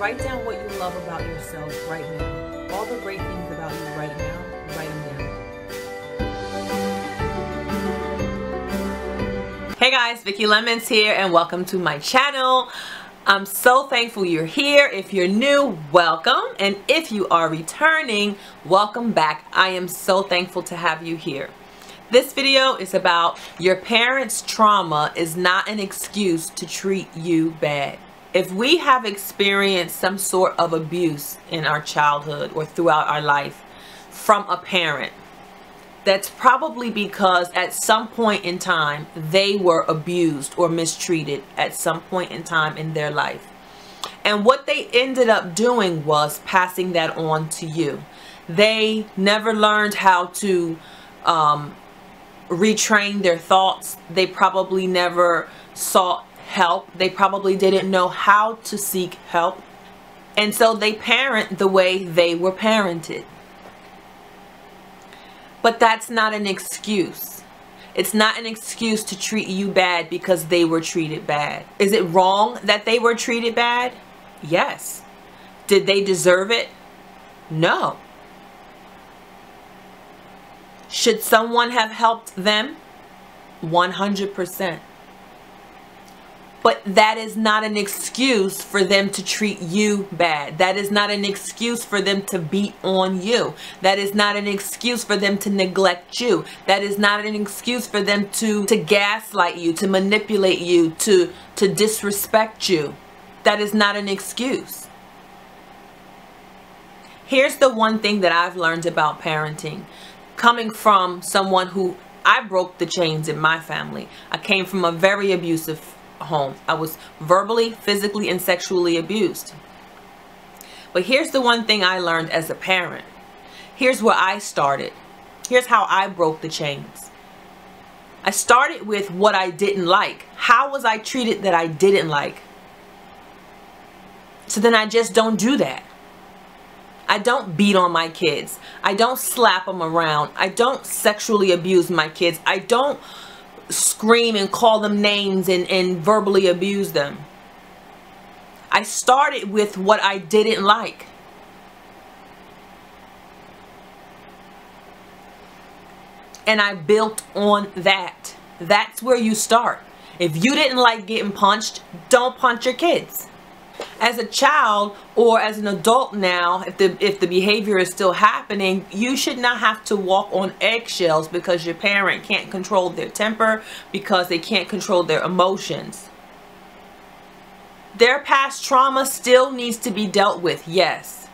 Write down what you love about yourself right now. All the great things about you right now, write them down. Hey guys, Vicky Lemons here and welcome to my channel. I'm so thankful you're here. If you're new, welcome. And if you are returning, welcome back. I am so thankful to have you here. This video is about your parents' trauma is not an excuse to treat you bad. If we have experienced some sort of abuse in our childhood or throughout our life from a parent, that's probably because at some point in time they were abused or mistreated at some point in time in their life. And what they ended up doing was passing that on to you. They never learned how to retrain their thoughts. They probably never sought help. They probably didn't know how to seek help. And so they parent the way they were parented. But that's not an excuse. It's not an excuse to treat you bad because they were treated bad. Is it wrong that they were treated bad? Yes. Did they deserve it? No. Should someone have helped them? 100%. But that is not an excuse for them to treat you bad. That is not an excuse for them to beat on you. That is not an excuse for them to neglect you. That is not an excuse for them to gaslight you, to manipulate you, to disrespect you. That is not an excuse. Here's the one thing that I've learned about parenting. Coming from someone who, I broke the chains in my family. I came from a very abusive home. I was verbally, physically, and sexually abused. But here's the one thing I learned as a parent. Here's where I started. Here's how I broke the chains. I started with what I didn't like. How was I treated that I didn't like? So then I just don't do that. I don't beat on my kids. I don't slap them around. I don't sexually abuse my kids. I don't scream and call them names and verbally abuse them. I started with what I didn't like. And I built on that. That's where you start. If you didn't like getting punched, don't punch your kids. As a child or as an adult now, if the behavior is still happening, you should not have to walk on eggshells because your parent can't control their temper, because they can't control their emotions. Their past trauma still needs to be dealt with, yes.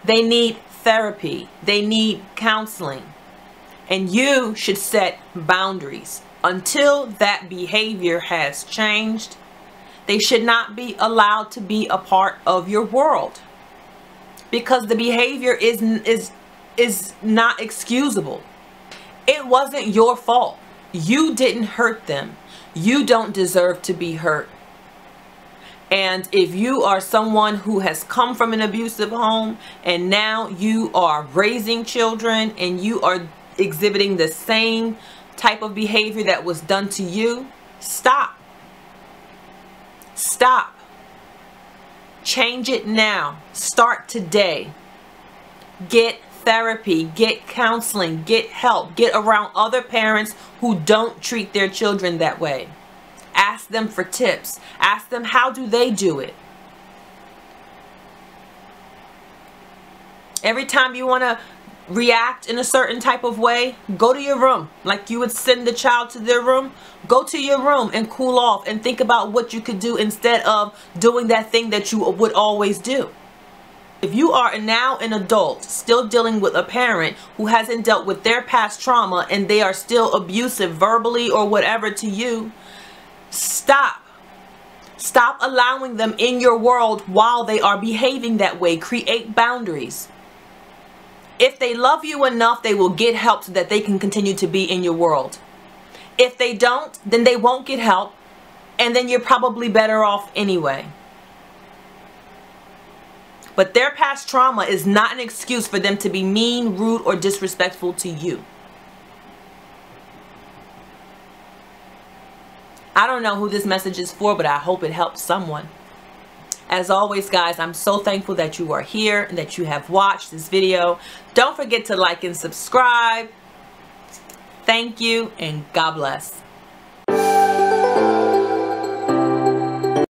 They need therapy. They need counseling. And you should set boundaries. Until that behavior has changed, they should not be allowed to be a part of your world, because the behavior is not excusable. It wasn't your fault. You didn't hurt them. You don't deserve to be hurt. And if you are someone who has come from an abusive home and now you are raising children and you are exhibiting the same type of behavior that was done to you, stop. Stop. Change it now. Start today. Get therapy. Get counseling. Get help. Get around other parents who don't treat their children that way. Ask them for tips. Ask them, how do they do it? Every time you want to react in a certain type of way, go to your room. Like you would send the child to their room, go to your room and cool off and think about what you could do instead of doing that thing that you would always do. If you are now an adult still dealing with a parent who hasn't dealt with their past trauma and they are still abusive verbally or whatever to you, stop. Stop allowing them in your world while they are behaving that way. Create boundaries. If they love you enough, they will get help so that they can continue to be in your world. If they don't, then they won't get help, and then you're probably better off anyway. But their past trauma is not an excuse for them to be mean, rude, or disrespectful to you. I don't know who this message is for, but I hope it helps someone. As always, guys, I'm so thankful that you are here and that you have watched this video. Don't forget to like and subscribe. Thank you, and God bless.